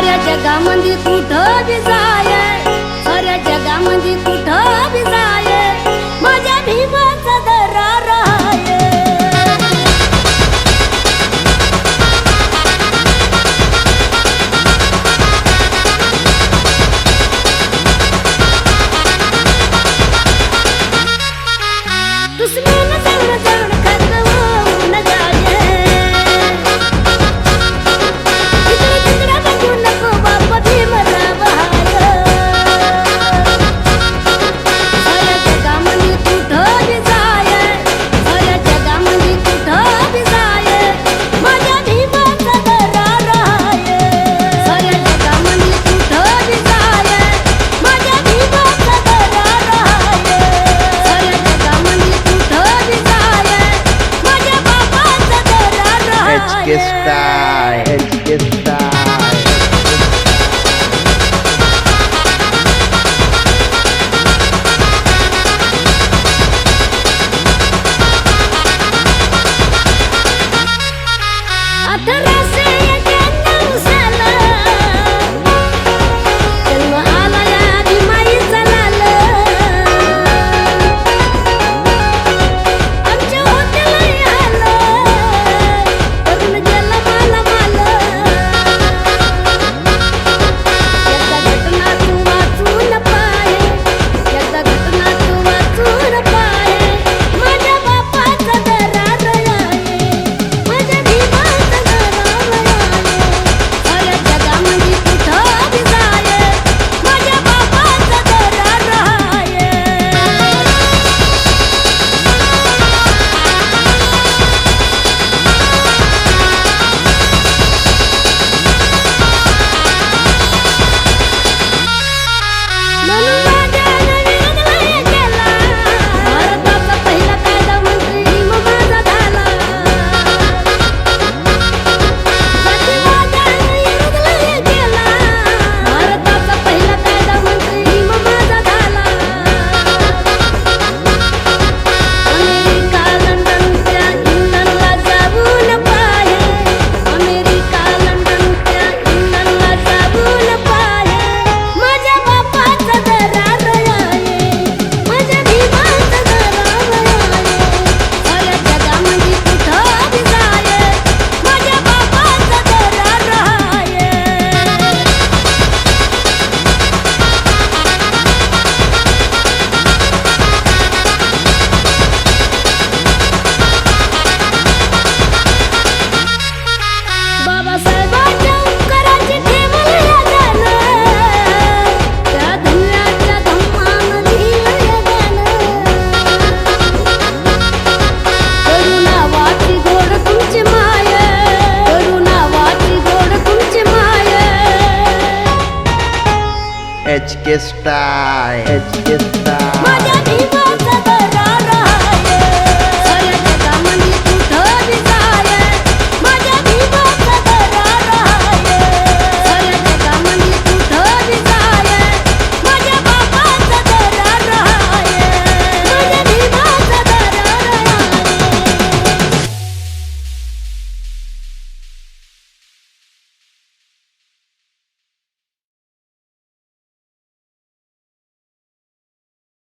साऱ्या जगामध्ये कुठं बी जाय, साऱ्या जगामध्ये कुठं बी जाय, माझ्या भीमाचा दरार आहे. दुश्मन जवळ जाऊन खतवून जाये, इकडे तिकडे बघू नको बाप भीमराव हाय. साऱ्या जगामध्ये कुठं बी जाय, साऱ्या जगामध्ये कुठं बी जाय, माझ्या भीमाचा दरार आहे. साऱ्या जगामध्ये कुठं बी जाय, माझ्या भीमाचा दरार आहे. साऱ्या जगामध्ये कुठं बी जाय, माझ्या बापाचा दरार आहे. HK Style, HK Style. अठराशे 91 साला जन्म आला या भीमाईचा लाला. आमच्या होते लय हाल, करून गेला माला माला. एकदा घटना तू वाचून पाहे, एकदा घटना तू वाचून पाहे, माझ्या बापाचा दरार आहे, माझ्या भीमाचा दरार आहे. साऱ्या जगामध्ये कुठं बी जाय, माझ्या बापाचा दरार आहे. म्हणून माझ्यानं विरोध केला, भारताचा पहिला कायदा मंत्री भीम माझा झाला. जातीवादानं विरोध केला, भारताचा पहिला कायदा मंत्री भीम माझा झाला. अमेरिका लंडनच्या इंग्लंडला जाऊन पाहे, अमेरिका लंडनच्या इंग्लंडला जाऊन पाहे, माझ्या बापाचा दरार आहे, माझ्या भीमाचा दरार आहे. साऱ्या जगामध्ये कुठं बी जाय, माझ्या बापाचा दरार आहे. बाबासाहेबांच्या उपकाराची ठेवली या गाणं, त्या धन्याच्या धम्मानं लिहिलं या गाणं. करुणावाची गोड तुमची माय, करुणावाची गोड तुमची माय. HK Style, HK Style.